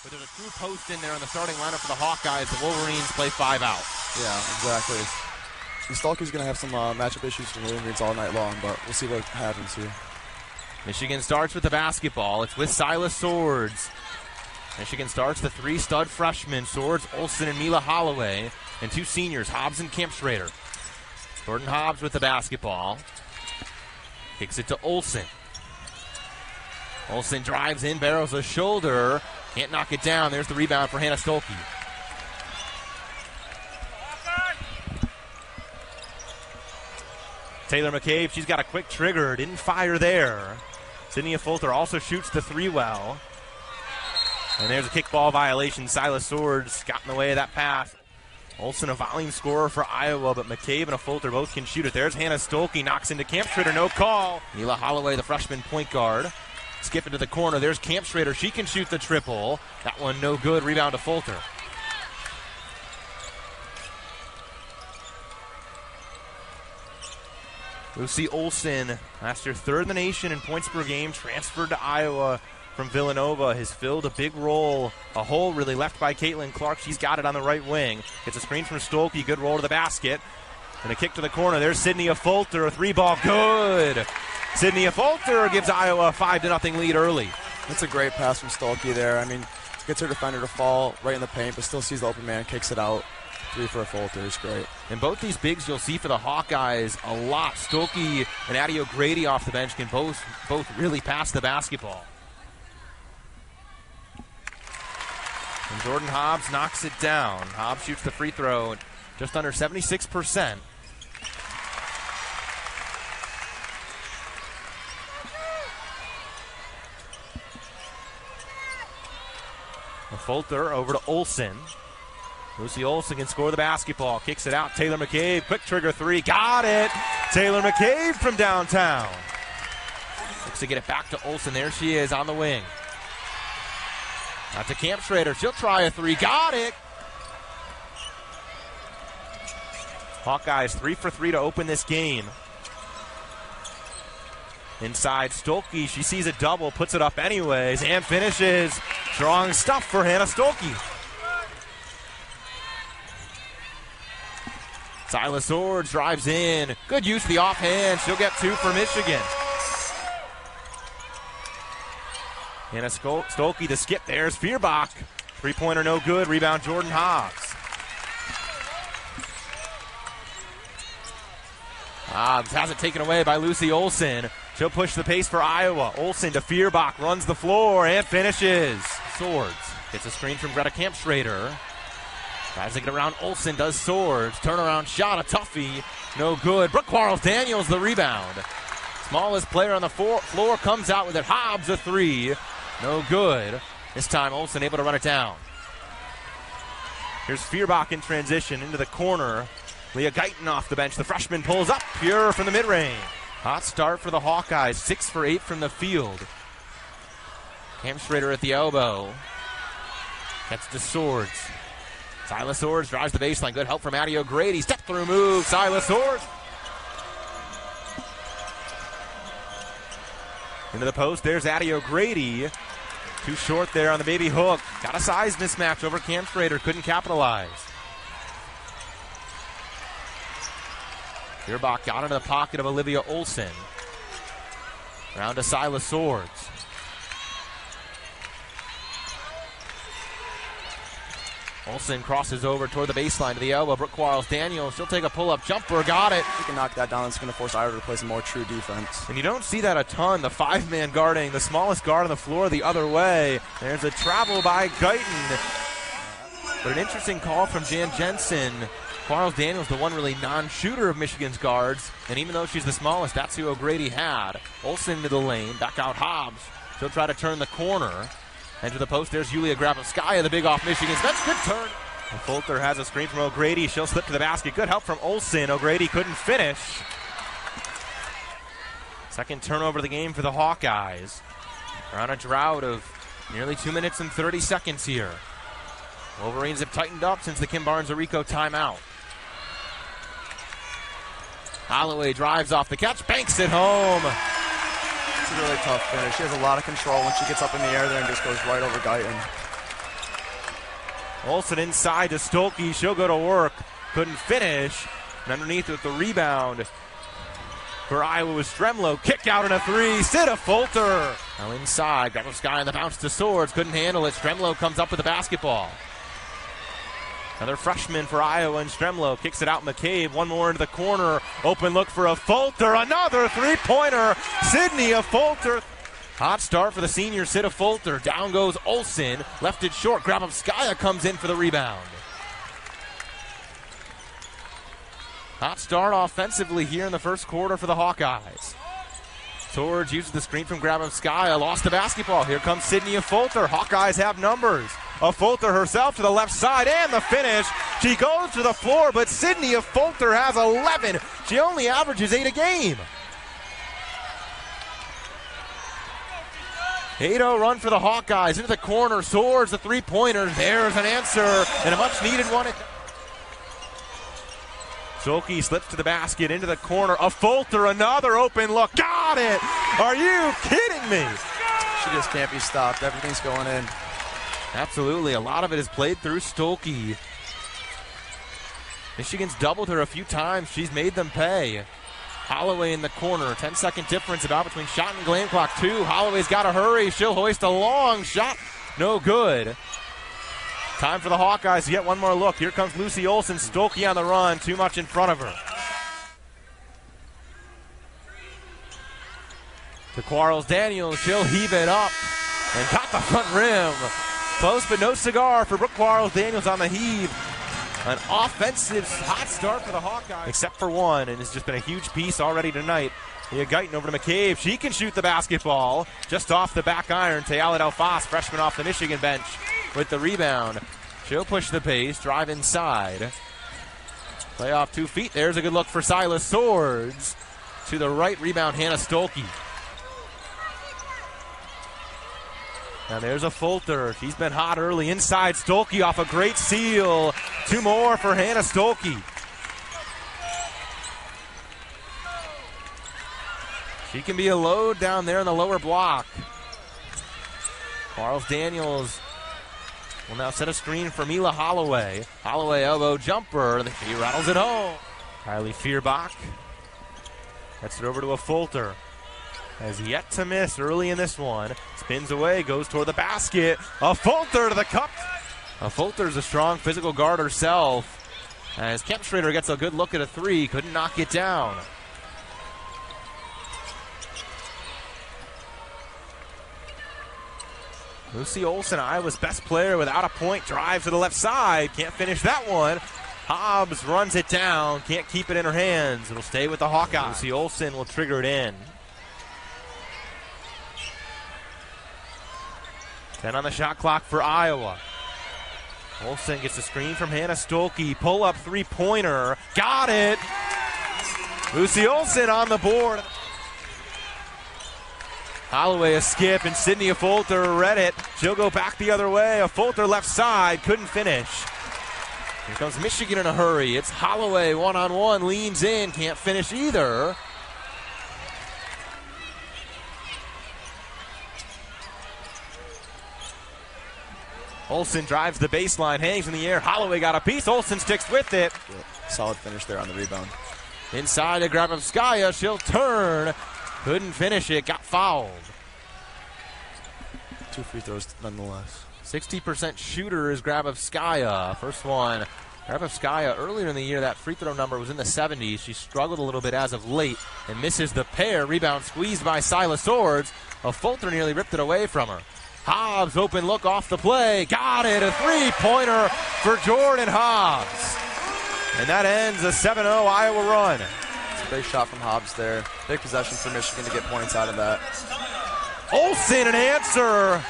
But there's a true post in there on the starting lineup for the Hawkeyes. The Wolverines play 5 out. Yeah, exactly. And Stuelke's going to have some matchup issues for the Wolverines all night long, but we'll see what happens here. Michigan starts with the basketball. It's with Silas Swords. Michigan starts the 3 stud freshmen, Swords, Olsen, and Mila Holloway, and 2 seniors, Hobbs and Kempschrader. Jordan Hobbs with the basketball. Kicks it to Olsen. Olsen drives in, barrels a shoulder. Can't knock it down. There's the rebound for Hannah Stuelke. Taylor McCabe, she's got a quick trigger. Didn't fire there. Sydney Affolter also shoots the 3 well. And there's a kickball violation. Silas Swords got in the way of that pass. Olsen, a volume scorer for Iowa, but McCabe and Affolter both can shoot it. There's Hannah Stuelke, knocks into Kempschrader, no call. Mila Holloway, the freshman point guard. Skip into the corner. There's Kempschrader. She can shoot the triple. That one no good. Rebound to Affolter. Lucy Olsen, last year 3rd in the nation in points per game, transferred to Iowa from Villanova, has filled a big role, a hole really left by Caitlin Clark. She's got it on the right wing. Gets a screen from Stuelke, good roll to the basket. And a kick to the corner. There's Sydney Affolter, a 3-ball, good. Sydney Affolter gives Iowa a 5-0 lead early. That's a great pass from Stuelke there. I mean, gets her defender to fall right in the paint, but still sees the open man, kicks it out. 3 for Affolter is great. And both these bigs you'll see for the Hawkeyes a lot. Stuelke and Addie O'Grady off the bench can both really pass the basketball. And Jordan Hobbs knocks it down. Hobbs shoots the free throw just under 76%. Affolter over to Olsen. Lucy Olsen can score the basketball. Kicks it out. Taylor McCabe. Quick trigger 3. Got it. Taylor McCabe from downtown. Looks to get it back to Olsen. There she is on the wing. Out to Kempschrader. She'll try a 3. Got it. Hawkeyes 3 for 3 to open this game. Inside Stuelke. She sees a double. Puts it up anyways and finishes. Strong stuff for Hannah Stuelke. Silas Swords drives in. Good use of the offhand. She'll get 2 for Michigan. Hannah Stuelke to skip. There's Feuerbach. 3-pointer no good. Rebound Jordan Hobbs. Hobbs has it taken away by Lucy Olsen. She'll push the pace for Iowa. Olsen to Feuerbach. Runs the floor and finishes. Swords gets a screen from Greta Kempschrader. Tries to get around Olsen, does Swords. Turnaround shot, a toughie. No good. Brooke Quarles-Daniels the rebound. Smallest player on the floor comes out with it. Hobbs a 3. No good. This time Olsen able to run it down. Here's Feuerbach in transition into the corner. Leah Guyton off the bench. The freshman pulls up. Pure from the mid-range. Hot start for the Hawkeyes. 6 for 8 from the field. Kempschrader at the elbow. Gets to Swords. Silas Swords drives the baseline. Good help from Addie O'Grady. Step through move. Silas Swords. Into the post. There's Addie O'Grady. Too short there on the baby hook. Got a size mismatch over Kempschrader. Couldn't capitalize. Feuerbach got into the pocket of Olivia Olsen. Round to Silas Swords. Olsen crosses over toward the baseline to the elbow. Brooke Quarles-Daniels. She'll take a pull-up jumper. Got it. She can knock that down. It's going to force Iowa to play some more true defense. And you don't see that a ton. The 5-man guarding the smallest guard on the floor the other way. There's a travel by Guyton. But an interesting call from Jan Jensen. Quarles-Daniels, the one really non-shooter of Michigan's guards. And even though she's the smallest, that's who O'Grady had. Olsen into the lane. Back out Hobbs. She'll try to turn the corner. Enter the post. There's Yulia Grabowskaya, the big off Michigan's bench. Good turn. Affolter has a screen from O'Grady. She'll slip to the basket. Good help from Olsen. O'Grady couldn't finish. Second turnover of the game for the Hawkeyes. They're on a drought of nearly 2 minutes and 30 seconds here. Wolverines have tightened up since the Kim Barnes-Arico timeout. Holloway drives off the catch, banks it home. It's a really tough finish. She has a lot of control when she gets up in the air there and just goes right over Guyton. Olsen inside to Stuelke. She'll go to work. Couldn't finish. And underneath with the rebound for Iowa was Stremlo. Kick out and a three. Sydney Affolter. Now inside. Grabowski on the bounce to Swords. Couldn't handle it. Stremlo comes up with the basketball. Another freshman for Iowa, and Stremlo kicks it out. McCabe, one more into the corner. Open look for Affolter. Another three-pointer. Sydney Affolter. Hot start for the senior Sydney Affolter. Down goes Olsen. Left it short. Grabowski comes in for the rebound. Hot start offensively here in the first quarter for the Hawkeyes. Swords uses the screen from Grabowski. Lost the basketball. Here comes Sydney Affolter. Hawkeyes have numbers. Affolter herself to the left side and the finish. She goes to the floor, but Sydney Affolter has 11. She only averages 8 a game. 8-0 run for the Hawkeyes. Into the corner. Swords the three-pointer. There's an answer and a much-needed one. Stuelke slips to the basket, into the corner. Affolter, another open look. Got it! Are you kidding me? She just can't be stopped. Everything's going in. Absolutely. A lot of it is played through Stuelke. Michigan's doubled her a few times. She's made them pay. Holloway in the corner. 10-second difference about between shot and game clock. 2. Holloway's got to hurry. She'll hoist a long shot. No good. Time for the Hawkeyes to get one more look. Here comes Lucy Olsen. Stuelke on the run. Too much in front of her. To Quarles Daniels. She'll heave it up. And got the front rim. Close but no cigar for Brooke Quarles Daniels on the heave. An offensive hot start for the Hawkeyes. Except for one, and it's just been a huge piece already tonight. Leah Guyton over to McCabe. She can shoot the basketball. Just off the back iron. Tayala Delfas, freshman off the Michigan bench, with the rebound. She'll push the pace, drive inside. Play off 2 feet. There's a good look for Silas Swords. To the right, rebound Hannah Stuelke. Now there's Affolter. She's been hot early. Inside, Stuelke off a great seal. 2 more for Hannah Stuelke. She can be a load down there in the lower block. Quarles Daniels will now set a screen for Mila Holloway. Holloway elbow jumper. He rattles it home. Kylie Fierbach gets it over to Affolter. Has yet to miss early in this one. Spins away, goes toward the basket. Affolter to the cup. Affolter's a strong physical guard herself. As Kempstrader gets a good look at a 3, couldn't knock it down. Lucy Olsen, Iowa's best player without a point, drives to the left side. Can't finish that one. Hobbs runs it down. Can't keep it in her hands. It'll stay with the Hawkeyes. Lucy Olsen will trigger it in. 10 on the shot clock for Iowa. Olsen gets a screen from Hannah Stuelke. Pull-up three-pointer. Got it! Lucy Olsen on the board. Holloway a skip, and Sydney Affolter read it. She'll go back the other way. Affolter left side, couldn't finish. Here comes Michigan in a hurry. It's Holloway one-on-one, leans in, can't finish either. Olsen drives the baseline, hangs in the air. Holloway got a piece. Olsen sticks with it. Yeah, solid finish there on the rebound. Inside to Grabowski. She'll turn. Couldn't finish it. Got fouled. 2 free throws nonetheless. 60% shooter is Grabowski. First one. Grabowski earlier in the year, that free throw number was in the 70s. She struggled a little bit as of late and misses the pair. Rebound squeezed by Silas Swords. Affolter nearly ripped it away from her. Hobbs, open look off the play. Got it, a three-pointer for Jordan Hobbs. And that ends a 7-0 Iowa run. It's a great shot from Hobbs there. Big possession for Michigan to get points out of that. Olsen, an answer.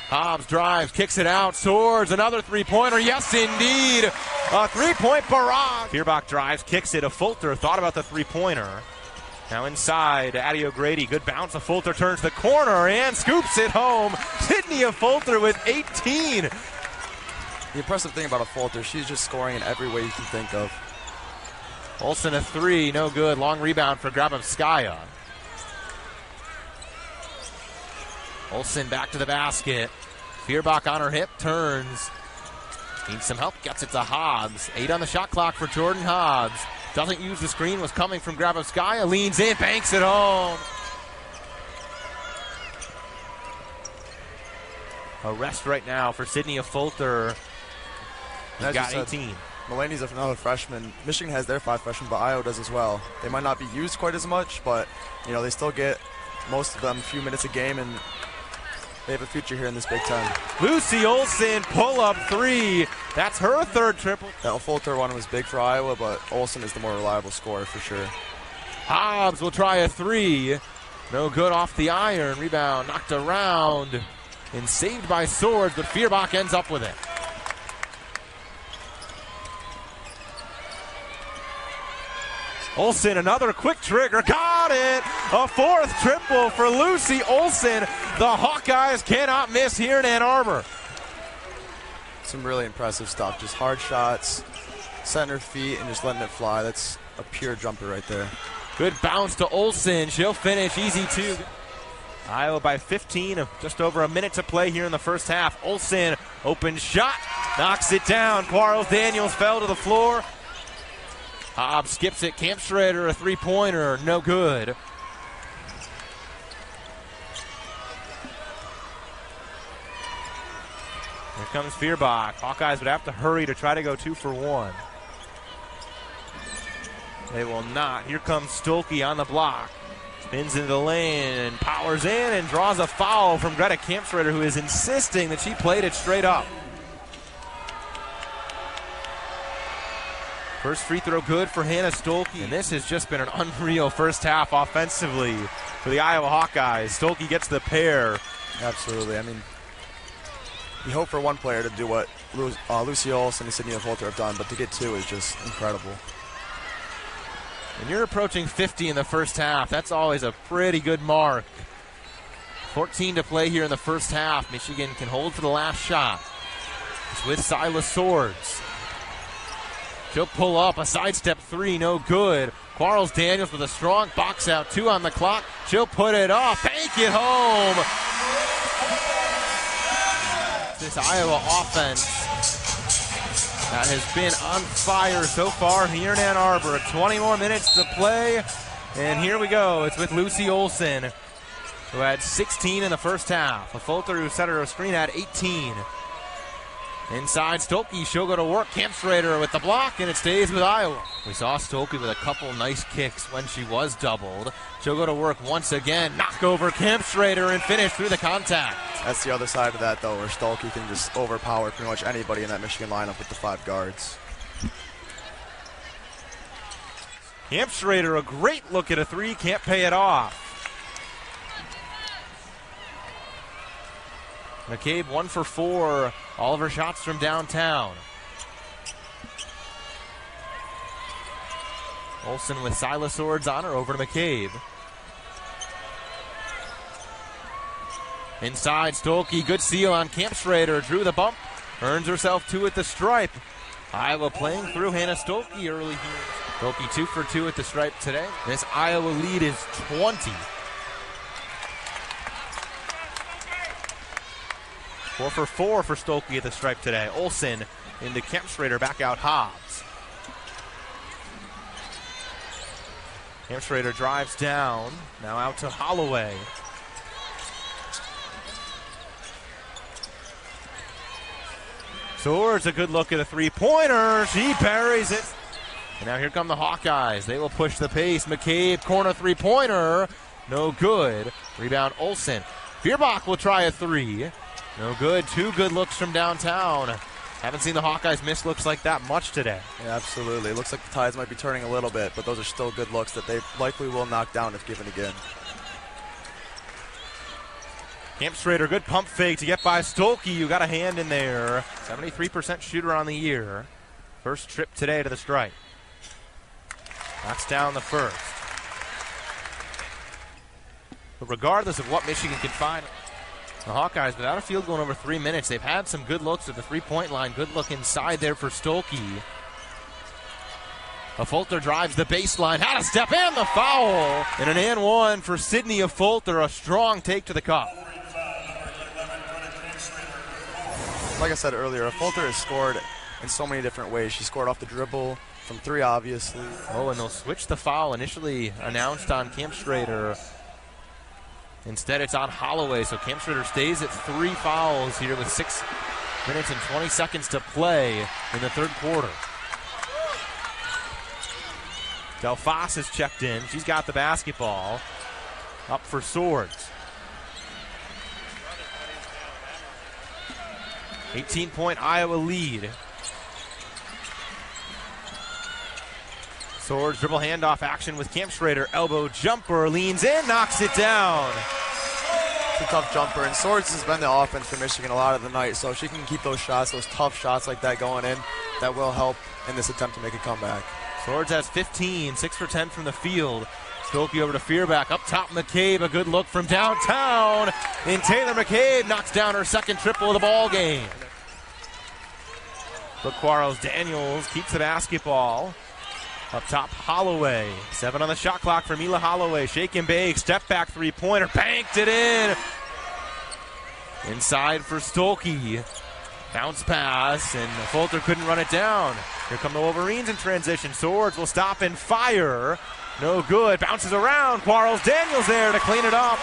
Hobbs drives, kicks it out. Swords, another three-pointer. Yes, indeed. A three-point barrage. Fierbach drives, kicks it. Affolter thought about the three-pointer. Now inside, Addie O'Grady. Good bounce. Affolter turns the corner and scoops it home. Sydney Affolter with 18. The impressive thing about Affolter, she's just scoring in every way you can think of. Olsen a three, no good. Long rebound for Grabowski. Olsen back to the basket. Fierbach on her hip, turns. Needs some help, gets it to Hobbs. 8 on the shot clock for Jordan Hobbs. Doesn't use the screen, was coming from Grabowskaya. Leans in, banks it home. A rest right now for Sydney Affolter. He's got 18. Mulaney's another freshman. Michigan has their 5 freshmen, but Iowa does as well. They might not be used quite as much, but they still get most of them a few minutes a game, and they have a future here in this Big Ten. Lucy Olsen, pull-up 3. That's her 3rd triple. That Affolter one was big for Iowa, but Olsen is the more reliable scorer for sure. Hobbs will try a 3. No good off the iron. Rebound knocked around and saved by Swords, but Fierbach ends up with it. Olsen, another quick trigger, got it! A 4th triple for Lucy Olsen. The Hawkeyes cannot miss here in Ann Arbor. Some really impressive stuff, just hard shots, setting her feet and just letting it fly. That's a pure jumper right there. Good bounce to Olsen, she'll finish easy 2. Iowa by 15, just over a minute to play here in the first half. Olsen, open shot, knocks it down. Quarles Daniels fell to the floor. Hobbs skips it. Camp Schrader, a 3-pointer, no good. Here comes Fierbach. Hawkeyes would have to hurry to try to go 2 for 1. They will not. Here comes Stuelke on the block. Spins into the lane, powers in, and draws a foul from Greta Kampschrader, who is insisting that she played it straight up. First free throw good for Hannah Stuelke. And this has just been an unreal first half offensively for the Iowa Hawkeyes. Stuelke gets the pair. Absolutely. I mean, you hope for one player to do what Lucy Olsen and Sydney Affolter have done, but to get 2 is just incredible. And you're approaching 50 in the first half. That's always a pretty good mark. 14 to play here in the first half. Michigan can hold for the last shot. It's with Silas Swords. She'll pull up, a sidestep 3, no good. Quarles Daniels with a strong box out, 2 on the clock. She'll put it off, bank it home. This Iowa offense that has been on fire so far here in Ann Arbor. 20 more minutes to play, and here we go. It's with Lucy Olsen, who had 16 in the first half. Affolter, who set her a screen, had 18. Inside Stuelke, she'll go to work. Kampschrader with the block, and it stays with Iowa. We saw Stuelke with a couple nice kicks when she was doubled. She'll go to work once again, knock over Kampschrader and finish through the contact. That's the other side of that, though, where Stuelke can just overpower pretty much anybody in that Michigan lineup with the 5 guards. Kampschrader, a great look at a 3, can't pay it off. McCabe 1 for 4. All of her shots from downtown. Olsen with Silas Swords on her, over to McCabe. Inside, Stuelke, good seal on Kampschrader, drew the bump, earns herself 2 at the stripe. Iowa playing through Hannah Stuelke early here. Stuelke 2 for 2 at the stripe today. This Iowa lead is 20. 4 for 4 for Stuelke at the stripe today. Olsen into Kampschrader, back out Hobbs. Kampschrader drives down, now out to Holloway. Swords, a good look at a 3-pointer. She buries it. And now here come the Hawkeyes. They will push the pace. McCabe, corner 3-pointer. No good. Rebound Olsen. Fierbach will try a 3. No good. 2 good looks from downtown. Haven't seen the Hawkeyes miss looks like that much today. Yeah, absolutely. It looks like the tides might be turning a little bit, but those are still good looks that they likely will knock down if given again. Kampschrader, good pump fake to get by Stuelke. You got a hand in there. 73% shooter on the year. First trip today to the stripe. Knocks down the first. But regardless of what Michigan can find, the Hawkeyes, without a field goal in over 3 minutes, they've had some good looks at the 3-point line. Good look inside there for Stuelke. Affolter drives the baseline. Had a step and the foul. And an and 1 for Sydney Affolter. A strong take to the cup. like I said earlier, Affolter has scored in so many different ways. She scored off the dribble, from 3 obviously. Oh, and they'll switch the foul initially announced on Kampstrader. Instead, it's on Holloway, so Kampstrader stays at 3 fouls here with 6 minutes and 20 seconds to play in the third quarter. Delphos has checked in. She's got the basketball. Up for Swords. 18-point Iowa lead. Swords dribble handoff action with Kampstrader. Elbow jumper, leans in, knocks it down. It's a tough jumper, and Swords has been the offense for Michigan a lot of the night, so if she can keep those shots, those tough shots like that going in, that will help in this attempt to make a comeback. Swords has 15, 6 for 10 from the field. Stuelke over to Fearback. Up top, McCabe. A good look from downtown. And Taylor McCabe knocks down her second triple of the ball game. But Quarles Daniels keeps the basketball. Up top, Holloway. 7 on the shot clock for Mila Holloway. Shake and bake. Step back three-pointer. Banked it in. Inside for Stuelke. Bounce pass, and Affolter couldn't run it down. Here come the Wolverines in transition. Swords will stop and fire. No good. Bounces around. Quarles Daniels there to clean it up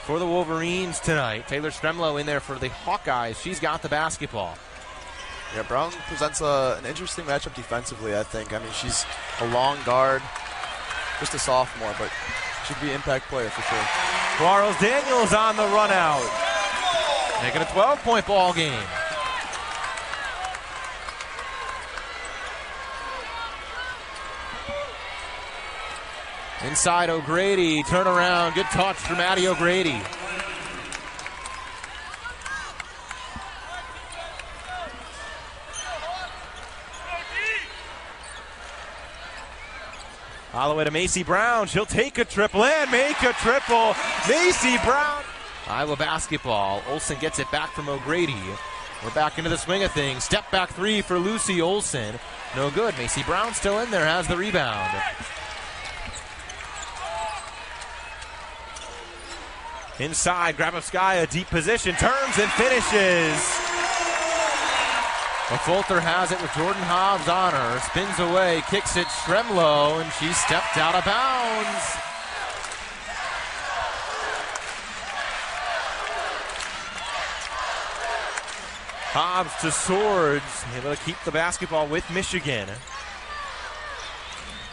for the Wolverines tonight. Taylor Stremlow in there for the Hawkeyes. She's got the basketball. Yeah, Brown presents an interesting matchup defensively, I think. I mean, she's a long guard, just a sophomore, but she could be an impact player for sure. Quarles Daniels on the run out. Making a 12-point ball game. Inside O'Grady, turn around, good touch from Maddie O'Grady. Holloway to Macy Brown, she'll take a triple and make a triple. Macy Brown. Iowa basketball, Olsen gets it back from O'Grady. We're back into the swing of things. Step back 3 for Lucy Olsen. No good, Macy Brown still in there, has the rebound. Inside, Grabowskaia, deep position, turns and finishes. Affolter has it with Jordan Hobbs on her. Spins away, kicks it Stremlow, and she stepped out of bounds. Hobbs to Swords, able to keep the basketball with Michigan.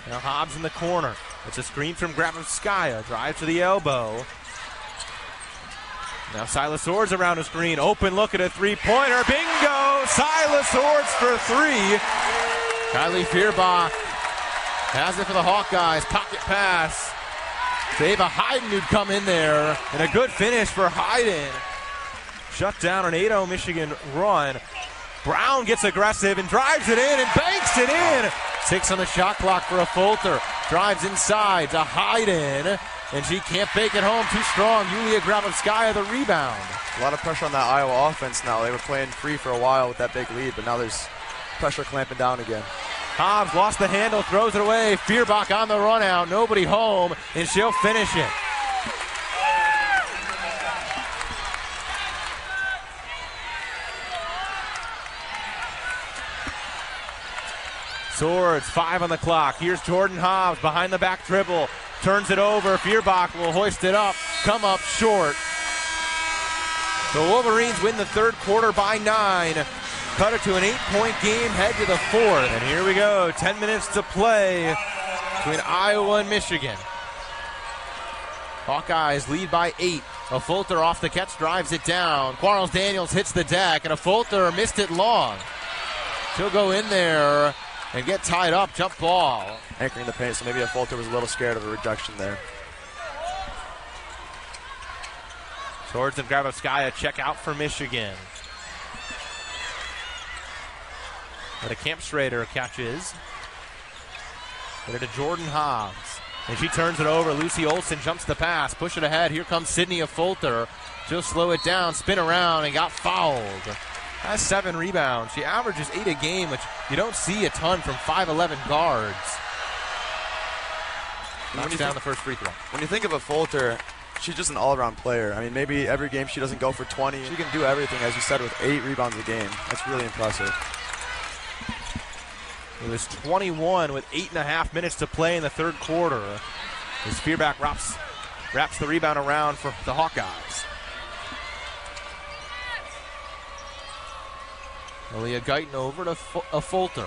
Now Hobbs in the corner. It's a screen from Grabowskaia, drive to the elbow. Now Silas Swords around the screen. Open look at a three-pointer. Bingo! Silas Swords for 3. Kylie Fearbach has it for the Hawkeyes. Pocket pass. Ava Hayden who'd come in there. And a good finish for Hayden. Shut down an 8-0 Michigan run. Brown gets aggressive and drives it in and banks it in. 6 on the shot clock for Affolter. Drives inside to Hayden. And she can't bake it home. Too strong. Yulia Grabowskaia the rebound. A lot of pressure on that Iowa offense now. They were playing free for a while with that big lead, but now there's pressure clamping down again. Hobbs lost the handle, throws it away. Fearbach on the run out. Nobody home, and she'll finish it. Swords, 5 on the clock. Here's Jordan Hobbs behind the back dribble. Turns it over. Fearbach will hoist it up. Come up short. The Wolverines win the third quarter by 9. Cut it to an 8-point game. Head to the fourth. And here we go. 10 minutes to play between Iowa and Michigan. Hawkeyes lead by 8. Affolter off the catch, drives it down. Quarles Daniels hits the deck, and Affolter missed it long. She'll go in there and get tied up. Jump ball. Anchoring the paint, so maybe Affolter was a little scared of a rejection there. Swords and Grabowskaia check out for Michigan. But a Kampstrader catches. Get it to Jordan Hobbs. And she turns it over. Lucy Olsen jumps the pass. Push it ahead. Here comes Sydney Affolter. She'll slow it down, spin around, and got fouled. Has 7 rebounds. She averages 8 a game, which you don't see a ton from 5'11 guards. Knocks down the first free throw. When you think of Affolter, she's just an all-around player. I mean, maybe every game she doesn't go for 20. She can do everything, as you said, with 8 rebounds a game. That's really impressive. It was 21 with 8.5 minutes to play in the third quarter. As Fearbach wraps the rebound around for the Hawkeyes. Aaliyah Guyton over to Affolter.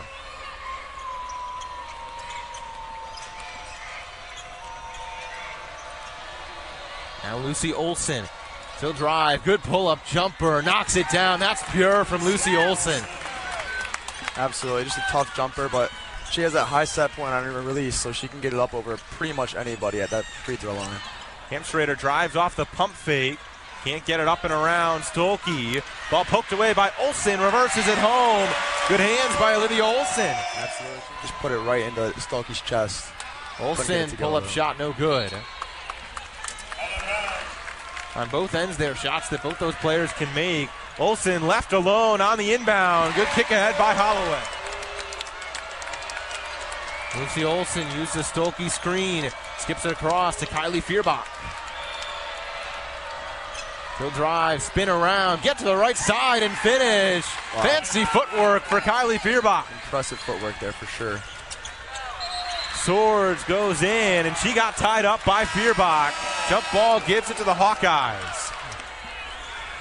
Now Lucy Olsen. She'll drive. Good pull-up jumper. Knocks it down. That's pure from Lucy Olsen. Absolutely. Just a tough jumper, but she has that high set point on her release, so she can get it up over pretty much anybody at that free throw line. Kampschrader drives off the pump fake. Can't get it up and around. Stuelke. Ball poked away by Olsen. Reverses it home. Good hands by Olivia Olsen. Absolutely. Just put it right into Stuelke's chest. Olsen, pull-up shot, no good. On both ends there, shots that both those players can make. Olsen left alone on the inbound. Good kick ahead by Holloway. Lucy Olsen used the Stuelke screen. Skips it across to Kylie Fearbach. She'll drive, spin around, get to the right side and finish. Wow. Fancy footwork for Kylie Fearbach. Impressive footwork there for sure. Swords goes in, and she got tied up by Fearbach. Jump ball gives it to the Hawkeyes.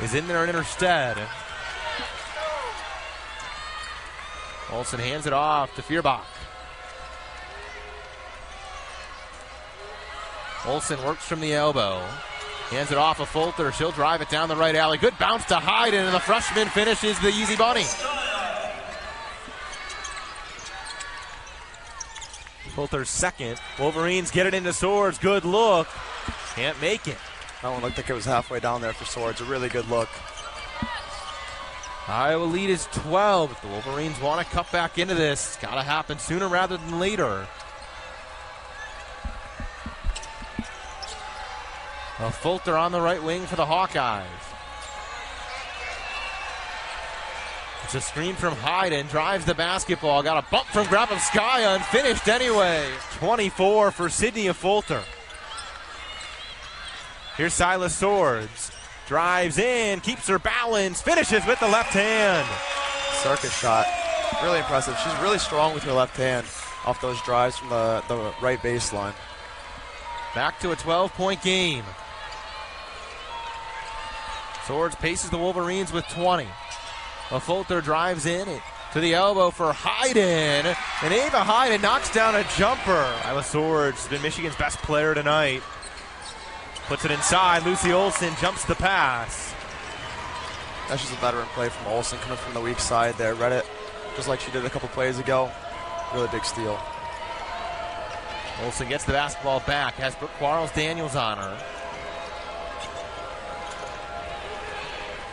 Is in there in her stead. Olsen hands it off to Fearbach. Olsen works from the elbow. Hands it off of Affolter. She'll drive it down the right alley. Good bounce to Hayden, and the freshman finishes the easy bunny. Affolter's second. Wolverines get it into Swords. Good look. Can't make it. That one looked like it was halfway down there for Swords. A really good look. Iowa lead is 12. If the Wolverines want to cut back into this, it's got to happen sooner rather than later. Affolter on the right wing for the Hawkeyes. It's a screen from Hayden. Drives the basketball. Got a bump from Grabowskaya and finished anyway. 24 for Sydney Affolter. Here's Silas Swords. Drives in, keeps her balance, finishes with the left hand. Circus shot. Really impressive. She's really strong with her left hand off those drives from the right baseline. Back to a 12-point game. Swords paces the Wolverines with 20. Affolter drives in it to the elbow for Hayden. And Ava Hayden knocks down a jumper. Isla Swords has been Michigan's best player tonight. Puts it inside. Lucy Olsen jumps the pass. That's just a veteran play from Olsen coming from the weak side there. Read it just like she did a couple plays ago. Really big steal. Olsen gets the basketball back. Has Brooke Quarles-Daniels on her.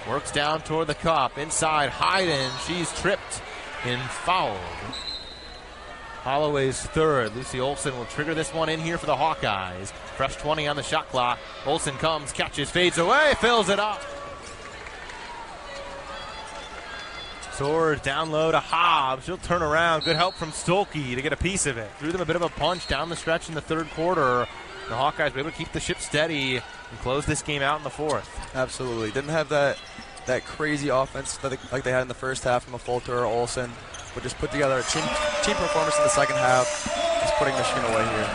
Works down toward the cup. Inside Hayden. She's tripped and fouled. Holloway's third. Lucy Olsen will trigger this one in here for the Hawkeyes. Fresh 20 on the shot clock. Olsen comes, catches, fades away, fills it up. Swords down low to Hobbs. She'll turn around. Good help from Stuelke to get a piece of it. Threw them a bit of a punch down the stretch in the third quarter. The Hawkeyes were able to keep the ship steady and close this game out in the fourth. Absolutely. Didn't have that crazy offense like they had in the first half from Affolter or Olsen, but just put together a team performance in the second half. Just putting Michigan away here.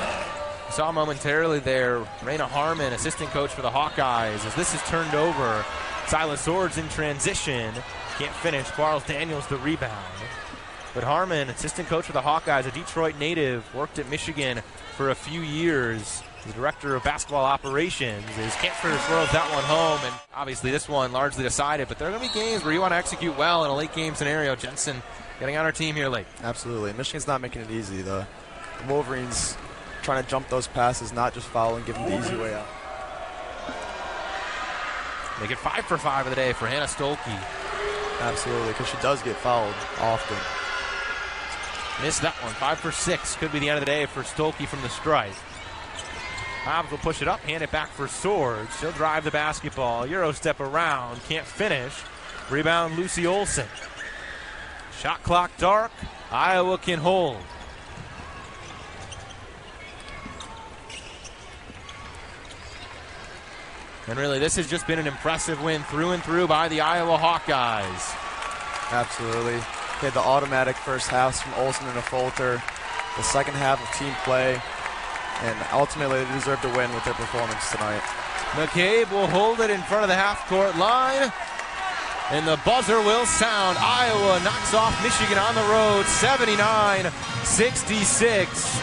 We saw momentarily there Raina Harmon, assistant coach for the Hawkeyes, as this is turned over. Silas Swords in transition. Can't finish. Quarles-Daniels the rebound. But Harmon, assistant coach for the Hawkeyes, a Detroit native, worked at Michigan for a few years. The director of basketball operations is Kampschrader swirls that one home, and obviously this one largely decided, but there are going to be games where you want to execute well in a late game scenario. Jensen getting on our team here late. Absolutely. Michigan's not making it easy. The Wolverines trying to jump those passes, not just foul and give them the easy way out. Make it 5 for 5 of the day for Hannah Stuelke. Absolutely, because she does get fouled often. Missed that one. 5 for 6. Could be the end of the day for Stuelke from the stripe. Hobbs will push it up, hand it back for Swords. She'll drive the basketball. Euro step around. Can't finish. Rebound Lucy Olsen. Shot clock dark. Iowa can hold. And really, this has just been an impressive win through and through by the Iowa Hawkeyes. Absolutely. They had the automatic first halves from Olsen and Affolter, the second half of team play, and ultimately they deserve to win with their performance tonight. McCabe will hold it in front of the half-court line, and the buzzer will sound. Iowa knocks off Michigan on the road, 79-66.